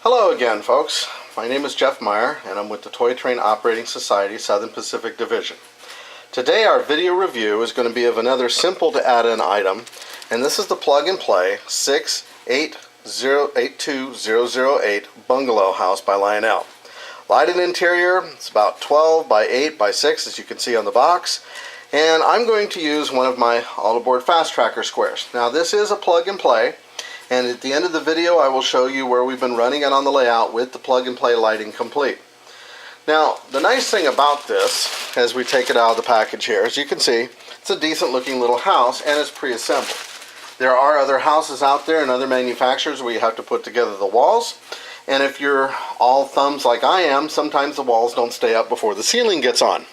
Hello again, folks. My name is Jeff Meyer, and I'm with the Toy Train Operating Society Southern Pacific Division. Today our video review is going to be of another simple to add-in item, and this is the Plug and Play 6808208 Bungalow House by Lionel. Lighted interior, it's about 12 by 8 by 6 as you can see on the box, and I'm going to use one of my all-aboard fast tracker squares. Now this is a plug and play, and at the end of the video I will show you where we've been running it on the layout with the plug and play lighting complete. Now the nice thing about this, as we take it out of the package here, as you can see, it's a decent looking little house and it's pre-assembled. There are other houses out there and other manufacturers where you have to put together the walls, and if you're all thumbs like I am, sometimes the walls don't stay up before the ceiling gets on.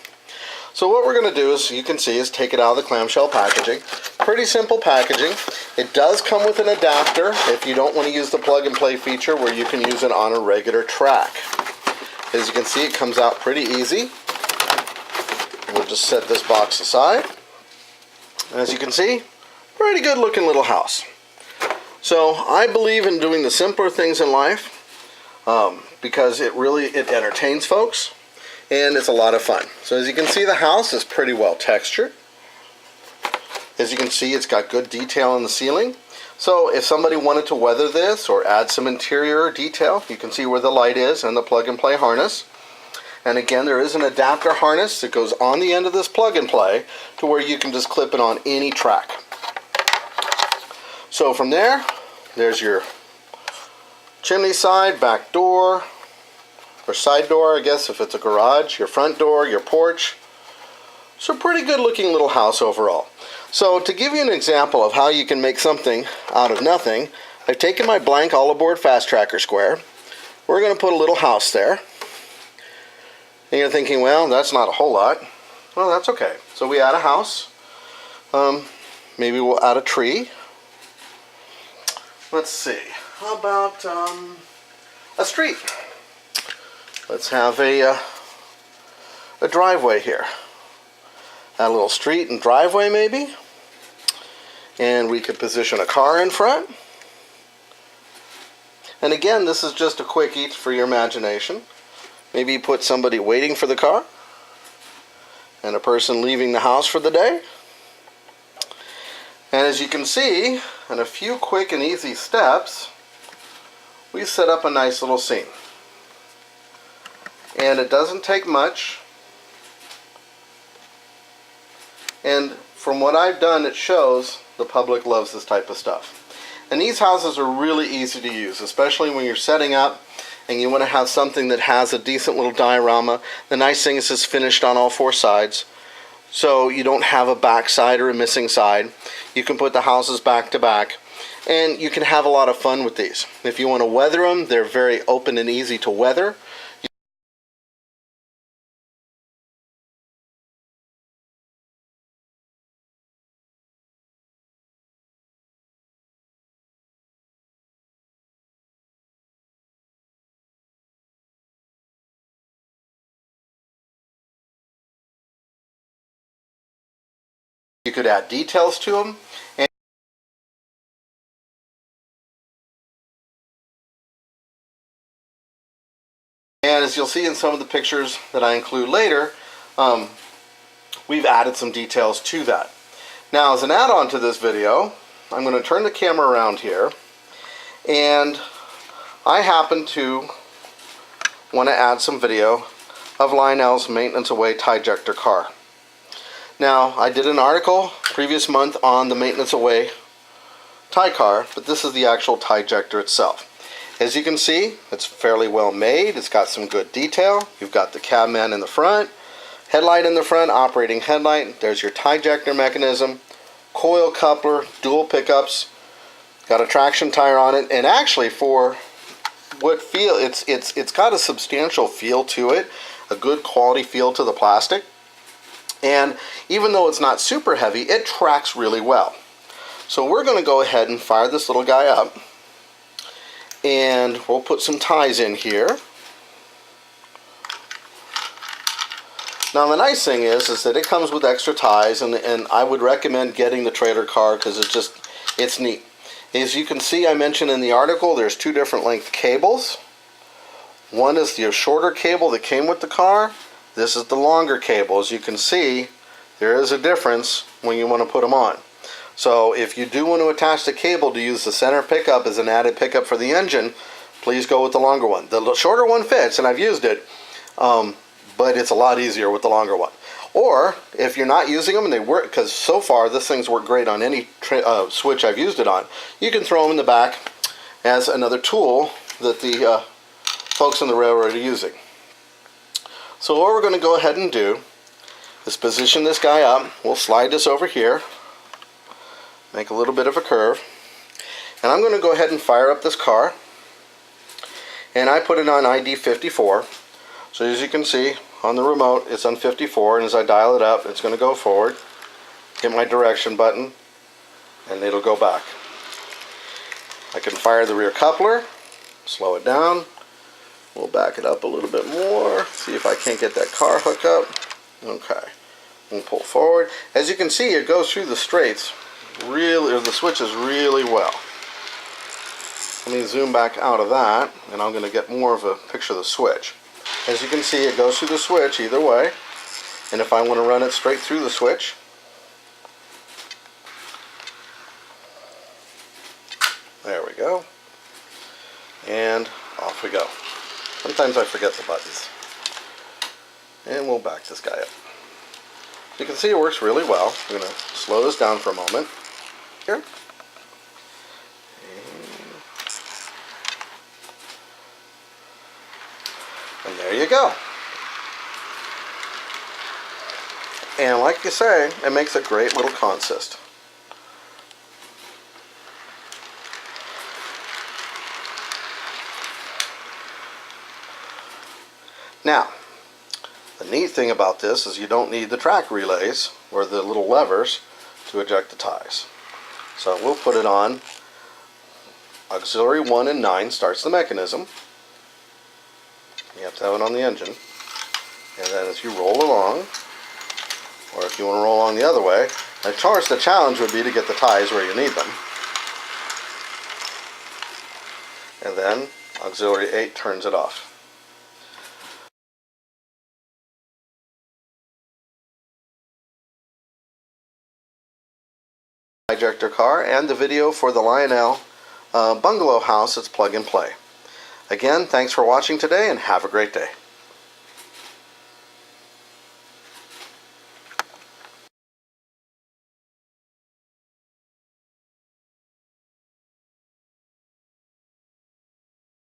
So what we're going to do is, you can see, is take it out of the clamshell packaging. Pretty simple packaging. It does come with an adapter if you don't want to use the plug and play feature where you can use it on a regular track. As you can see, it comes out pretty easy. We'll just set this box aside. And as you can see, pretty good looking little house. So I believe in doing the simpler things in life because it entertains folks. And it's a lot of fun. So as you can see, the house is pretty well textured. As you can see, it's got good detail on the ceiling. So if somebody wanted to weather this or add some interior detail, you can see where the light is and the plug and play harness. And again, there is an adapter harness that goes on the end of this plug and play to where you can just clip it on any track. So from there, there's your chimney side, back door, or side door, I guess, if it's a garage, your front door, your porch. So pretty good looking little house overall. So to give you an example of how you can make something out of nothing, I've taken my blank all-aboard fast tracker square. We're going to put a little house there. And you're thinking, well, that's not a whole lot. Well, that's okay. So we add a house. Maybe we'll add a tree. Let's see. How about a street? Let's have a driveway here. Add a little street and driveway maybe. And we could position a car in front. And again, this is just a quickie for your imagination. Maybe you put somebody waiting for the car and a person leaving the house for the day. And as you can see, in a few quick and easy steps, we set up a nice little scene. And it doesn't take much, and from what I've done, it shows the public loves this type of stuff. And these houses are really easy to use, especially when you're setting up and you want to have something that has a decent little diorama. The nice thing is it's finished on all four sides, so you don't have a back side or a missing side. You can put the houses back to back, and you can have a lot of fun with these. If you want to weather them, they're very open and easy to weather. You could add details to them. And as you'll see in some of the pictures that I include later, we've added some details to that. Now, as an add-on to this video, I'm going to turn the camera around here, and I happen to want to add some video of Lionel's maintenance away Tie-Jector car. Now, I did an article previous month on the maintenance away tie car, but this is the actual Tie-Jector itself. As you can see, it's fairly well made. It's got some good detail. You've got the cabman in the front, headlight in the front, operating headlight. There's your Tie-Jector mechanism, coil coupler, dual pickups, got a traction tire on it, and actually for what feel, it's got a substantial feel to it, a good quality feel to the plastic. And even though it's not super heavy, it tracks really well. So we're going to go ahead and fire this little guy up. And we'll put some ties in here. Now the nice thing is that it comes with extra ties, and I would recommend getting the trailer car because it's neat. As you can see, I mentioned in the article, there's two different length cables. One is the shorter cable that came with the car. This is the longer cable. As you can see, there is a difference when you want to put them on. So if you do want to attach the cable to use the center pickup as an added pickup for the engine, please go with the longer one. The shorter one fits, and I've used it, but it's a lot easier with the longer one. Or if you're not using them and they work, because so far this thing's worked great on any switch I've used it on, you can throw them in the back as another tool that the folks on the railroad are using. So what we're going to go ahead and do is position this guy up. We'll slide this over here, make a little bit of a curve, and I'm going to go ahead and fire up this car. And I put it on ID 54. So as you can see on the remote, it's on 54, and as I dial it up, it's going to go forward, hit my direction button, and it'll go back. I can fire the rear coupler, slow it down. We'll back it up a little bit more, see if I can't get that car hook up. Okay, we'll pull forward. As you can see, it goes through the straights really, or the switches really well. Let me zoom back out of that, and I'm going to get more of a picture of the switch. As you can see, it goes through the switch either way, and if I want to run it straight through the switch, there we go, and off we go. Sometimes I forget the buttons. And we'll back this guy up. You can see it works really well. I'm going to slow this down for a moment here. And there you go. And like you say, it makes a great little consist. Now, the neat thing about this is you don't need the track relays or the little levers to eject the ties. So we'll put it on. Auxiliary 1 and 9 starts the mechanism. You have to have it on the engine. And then as you roll along, or if you want to roll along the other way, of course the challenge would be to get the ties where you need them. And then auxiliary 8 turns it off. Tie-Jector car and the video for the Lionel Bungalow house. It's plug and play. Again, thanks for watching today and have a great day.